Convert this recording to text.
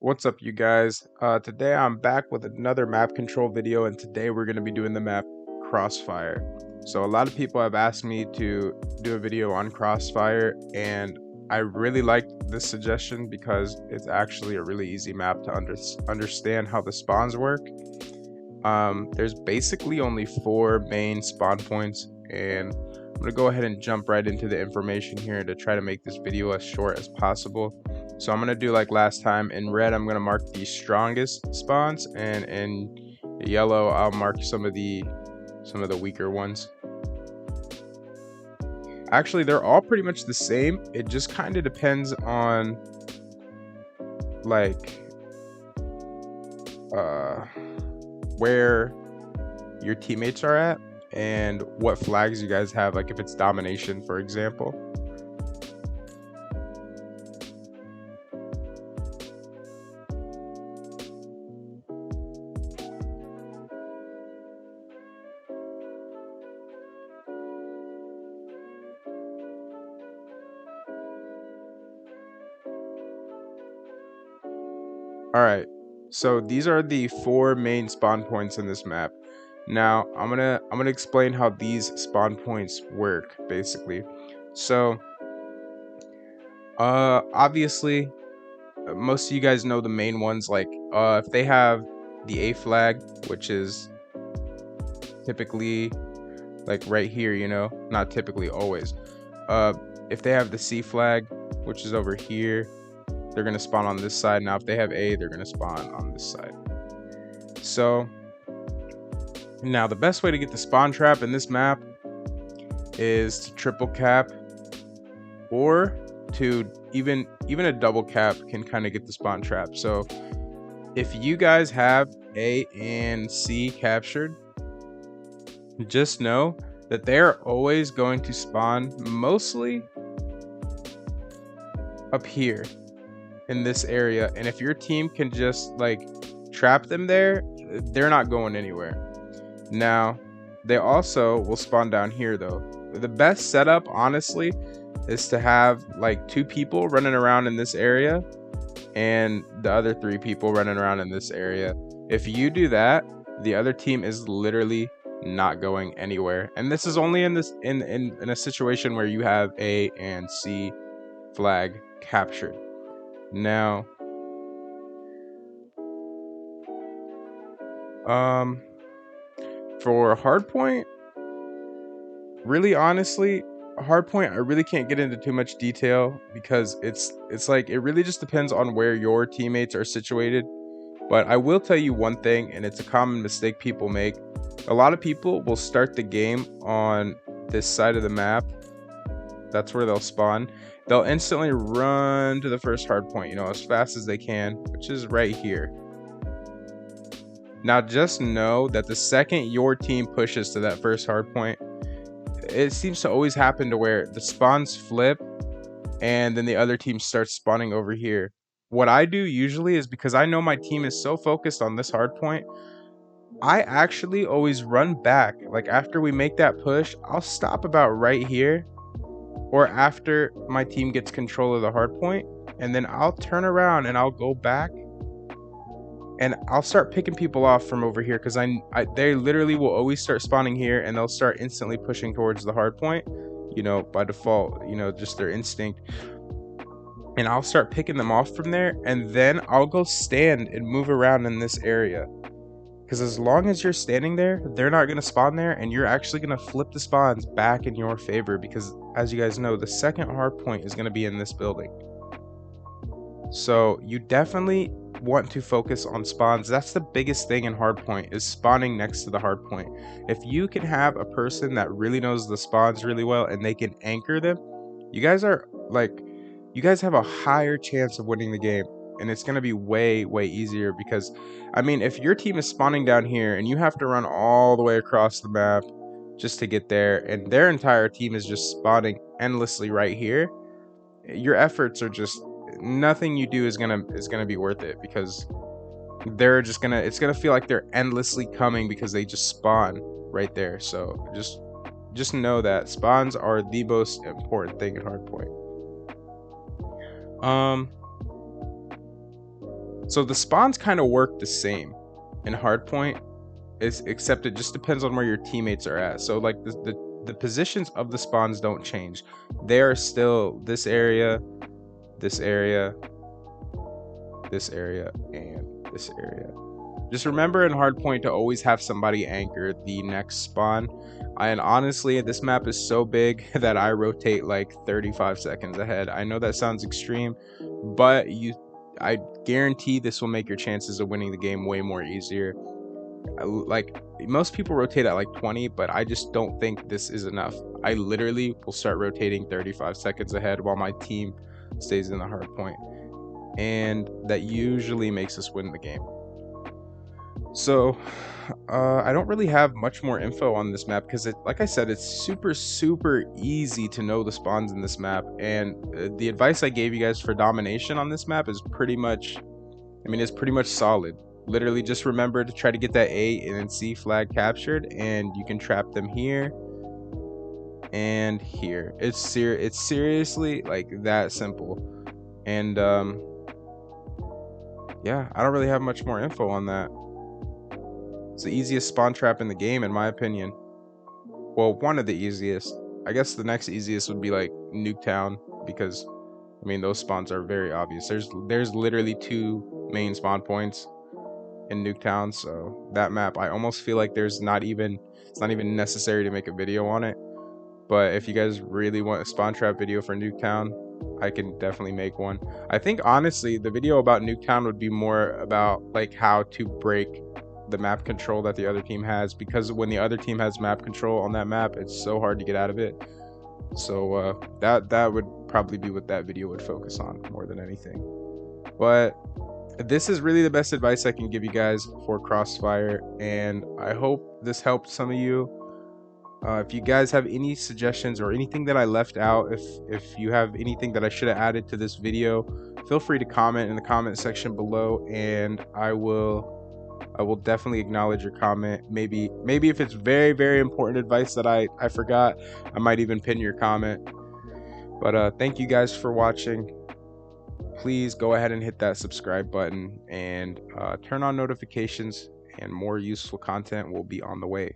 What's up, you guys? Today I'm back with another map control video, and today we're going to be doing the map Crossfire. So a lot of people have asked me to do a video on Crossfire, and I really liked this suggestion because it's actually a really easy map to understand how the spawns work. There's basically only 4 main spawn points, and I'm going to go ahead and jump right into the information here to try to make this video as short as possible. So I'm going to do like last time. In red, I'm going to mark the strongest spawns, and in yellow, I'll mark some of the weaker ones. Actually, they're all pretty much the same. It just kind of depends on like where your teammates are at and what flags you guys have, like if it's domination, for example. Alright, so these are the 4 main spawn points in this map. Now I'm gonna explain how these spawn points work basically. So obviously most of you guys know the main ones, like if they have the A flag, which is typically like right here, you know, not typically, always. If they have the C flag, which is over here, they're gonna spawn on this side. Now if they have A, they're gonna spawn on this side. So now the best way to get the spawn trap in this map is to triple cap, or to even a double cap can kind of get the spawn trap. So if you guys have A and C captured, just know that they're always going to spawn mostly up here in this area, and if your team can just like trap them there, they're not going anywhere. Now they also will spawn down here though. The best setup honestly is to have like 2 people running around in this area and the other 3 people running around in this area. If you do that, the other team is literally not going anywhere, and this is only in this in a situation where you have A and C flag captured. Now for Hardpoint, really honestly, Hardpoint I really can't get into too much detail because it's like it really just depends on where your teammates are situated. But I will tell you one thing, and it's a common mistake people make. A lot of people will start the game on this side of the map. That's where they'll spawn. They'll instantly run to the first hard point, you know, as fast as they can, which is right here. Now just know that the second your team pushes to that first hard point, it seems to always happen to where the spawns flip and then the other team starts spawning over here. What I do usually is, because I know my team is so focused on this hard point, I actually always run back. Like after we make that push, I'll stop about right here, or after my team gets control of the hard point, and then I'll turn around and I'll go back and I'll start picking people off from over here, because they literally will always start spawning here and they'll start instantly pushing towards the hard point, you know, by default, you know, just their instinct. And I'll start picking them off from there, and then I'll go stand and move around in this area. Because as long as you're standing there, they're not going to spawn there, and you're actually going to flip the spawns back in your favor, because as you guys know, the second hard point is going to be in this building. So you definitely want to focus on spawns. That's the biggest thing in hardpoint, is spawning next to the hardpoint. If you can have a person that really knows the spawns really well and they can anchor them, you guys have a higher chance of winning the game. And it's going to be way easier, because I mean, if your team is spawning down here and you have to run all the way across the map just to get there, and their entire team is just spawning endlessly right here, your efforts are just, nothing you do is gonna be worth it, because they're just gonna, it's gonna feel like they're endlessly coming because they just spawn right there. So just know that spawns are the most important thing in hardpoint. So the spawns kind of work the same in Hardpoint, except it just depends on where your teammates are at. So like the positions of the spawns don't change. They are still this area, this area, this area, and this area. Just remember in Hardpoint to always have somebody anchor the next spawn. And honestly, this map is so big that I rotate like 35 seconds ahead. I know that sounds extreme, but I guarantee this will make your chances of winning the game way more easier. Like most people rotate at like 20, but I just don't think this is enough. I literally will start rotating 35 seconds ahead while my team stays in the Hardpoint, and that usually makes us win the game. So I don't really have much more info on this map because, like I said, it's super easy to know the spawns in this map. And the advice I gave you guys for domination on this map is pretty much, it's pretty much solid. Literally just remember to try to get that A and C flag captured, and you can trap them here and here. It's seriously like that simple. And yeah, I don't really have much more info on that. It's the easiest spawn trap in the game, in my opinion. Well, one of the easiest. I guess the next easiest would be like Nuketown, because those spawns are very obvious. There's literally 2 main spawn points in Nuketown, so that map I almost feel like it's not even necessary to make a video on it. But if you guys really want a spawn trap video for Nuketown, I can definitely make one. I think honestly the video about Nuketown would be more about like how to break the map control that the other team has, because when the other team has map control on that map, it's so hard to get out of it. So that would probably be what that video would focus on more than anything. But this is really the best advice I can give you guys for Crossfire, and I hope this helped some of you. If you guys have any suggestions or anything that I left out, if you have anything that I should have added to this video, feel free to comment in the comment section below, and I will definitely acknowledge your comment. Maybe if it's very important advice that I forgot, I might even pin your comment. But thank you guys for watching. Please go ahead and hit that subscribe button and turn on notifications, and more useful content will be on the way.